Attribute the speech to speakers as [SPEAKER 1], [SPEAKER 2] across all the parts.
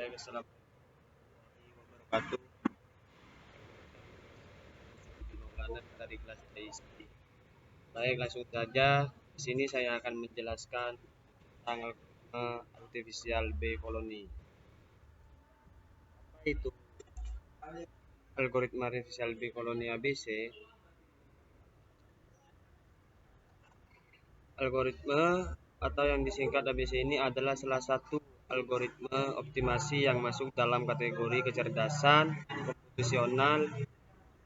[SPEAKER 1] Baik, assalamualaikum warahmatullahi wabarakatuh. Maulana dari kelas TIC. Baik, langsung saja. Di sini saya akan menjelaskan tentang algoritma artificial B koloni. Apa itu algoritma artificial B koloni ABC? Algoritma atau yang disingkat ABC ini adalah salah satu algoritma optimasi yang masuk dalam kategori kecerdasan komputasional.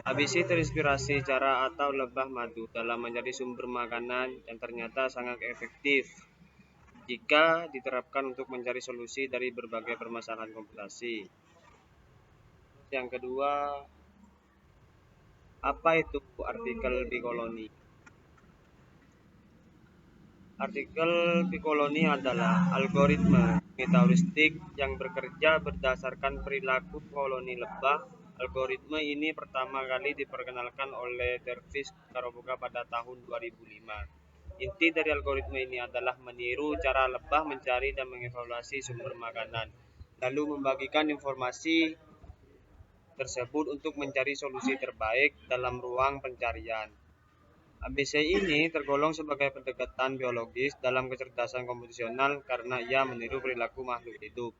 [SPEAKER 1] ABC terinspirasi cara atau lebah madu dalam menjadi sumber makanan yang ternyata sangat efektif jika diterapkan untuk mencari solusi dari berbagai permasalahan komputasi. Yang kedua, apa itu artikel Pikoloni? Artikel Pikoloni adalah algoritma metaheuristik yang bekerja berdasarkan perilaku koloni lebah. Algoritma ini pertama kali diperkenalkan oleh Dervis Karoboka pada tahun 2005. Inti dari algoritma ini adalah meniru cara lebah mencari dan mengevaluasi sumber makanan, lalu membagikan informasi tersebut untuk mencari solusi terbaik dalam ruang pencarian. ABC ini tergolong sebagai pendekatan biologis dalam kecerdasan komputasional karena ia meniru perilaku makhluk hidup.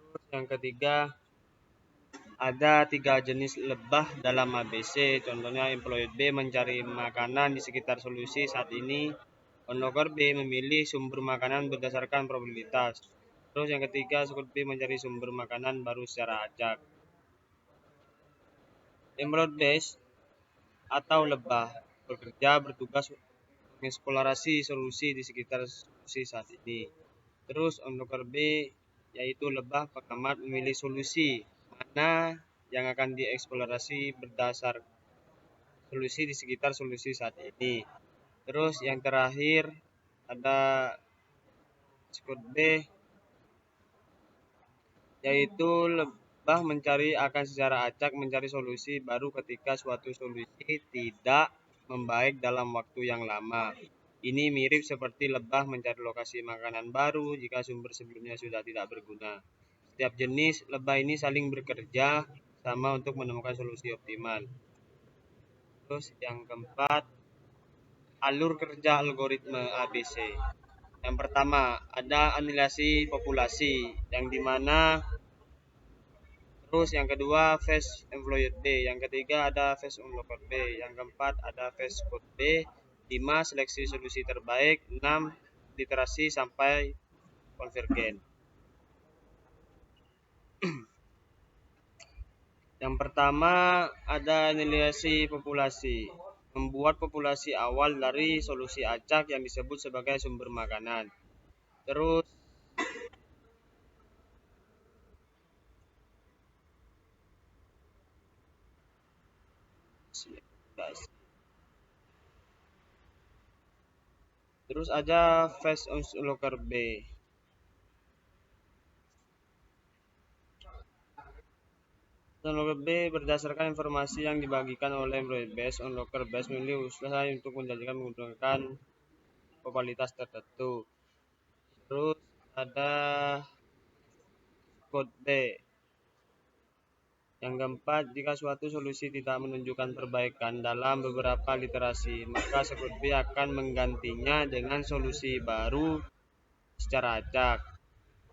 [SPEAKER 1] Terus yang ketiga, ada 3 jenis lebah dalam ABC. Contohnya employed B mencari makanan di sekitar solusi saat ini. Onlooker B memilih sumber makanan berdasarkan probabilitas. Terus yang ketiga, squad B mencari sumber makanan baru secara acak. Employed base atau lebah bekerja bertugas mengeksplorasi solusi di sekitar solusi saat ini. Terus onlooker B yaitu lebah pengamat memilih solusi mana yang akan dieksplorasi berdasar solusi di sekitar solusi saat ini. Terus yang terakhir ada squad B yaitu lebah mencari akan secara acak mencari solusi baru ketika suatu solusi tidak membaik dalam waktu yang lama. Ini mirip seperti lebah mencari lokasi makanan baru jika sumber sebelumnya sudah tidak berguna. Setiap jenis lebah ini saling bekerja sama untuk menemukan solusi optimal. Terus yang keempat, alur kerja algoritma ABC. Yang pertama, ada anilasi populasi yang dimana. Terus yang kedua, phase employed B. Yang ketiga ada phase onlooker B. Yang keempat ada phase code B. 5 seleksi solusi terbaik. 6 literasi sampai konvergen. Yang pertama ada anilasi populasi. Membuat populasi awal dari solusi acak yang disebut sebagai sumber makanan. Terus ada phase onlooker B. Onlooker B berdasarkan informasi yang dibagikan oleh employee base. Onlooker base memilih usaha untuk menjanjikan menggunakan probabilitas tertentu. Terus ada code B. Yang keempat, jika suatu solusi tidak menunjukkan perbaikan dalam beberapa literasi, maka code B akan menggantinya dengan solusi baru secara acak.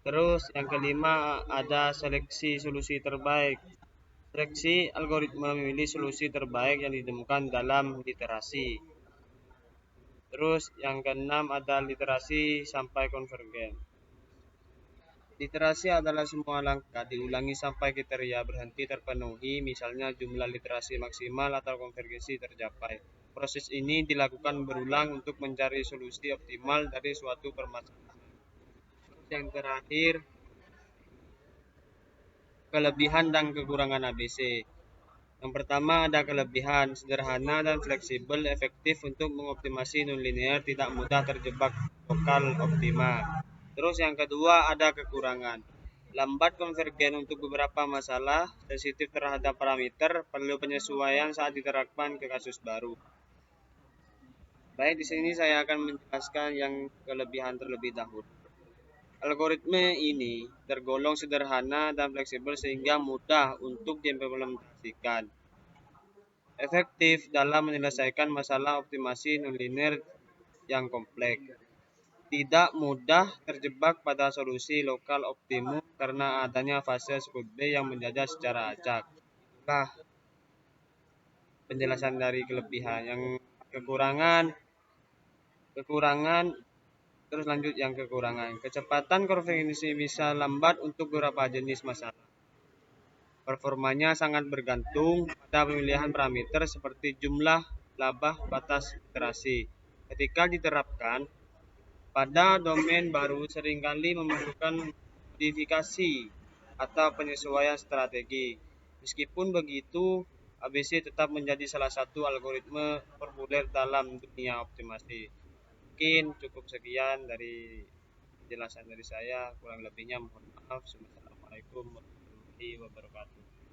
[SPEAKER 1] Terus yang kelima ada seleksi solusi terbaik. Seleksi algoritma memilih solusi terbaik yang ditemukan dalam literasi. Terus yang keenam ada literasi sampai konvergen. Literasi adalah semua langkah diulangi sampai kriteria berhenti terpenuhi, misalnya jumlah literasi maksimal atau konvergensi tercapai. Proses ini dilakukan berulang untuk mencari solusi optimal dari suatu permasalahan. Yang terakhir, kelebihan dan kekurangan ABC. Yang pertama ada kelebihan, sederhana dan fleksibel, efektif untuk mengoptimasi nonlinear, tidak mudah terjebak lokal optima. Terus yang kedua ada kekurangan, lambat konvergen untuk beberapa masalah, sensitif terhadap parameter, perlu penyesuaian saat diterapkan ke kasus baru. Baik, di sini saya akan menjelaskan yang kelebihan terlebih dahulu. Algoritme ini tergolong sederhana dan fleksibel sehingga mudah untuk diimplementasikan. Efektif dalam menyelesaikan masalah optimasi nonlinear yang kompleks. Tidak mudah terjebak pada solusi lokal optimum karena adanya fase sekunder yang menjajah secara acak. Itulah penjelasan dari kelebihan. Yang kekurangan, kekurangan terus lanjut yang kekurangan. Kecepatan konvergensi bisa lambat untuk beberapa jenis masalah. Performanya sangat bergantung pada pemilihan parameter seperti jumlah, laba, batas iterasi. Ketika diterapkan pada domain baru seringkali memerlukan modifikasi atau penyesuaian strategi. Meskipun begitu, ABC tetap menjadi salah satu algoritma populer dalam dunia optimasi. Mungkin cukup sekian dari penjelasan dari saya, kurang lebihnya mohon maaf. Assalamualaikum warahmatullahi wabarakatuh.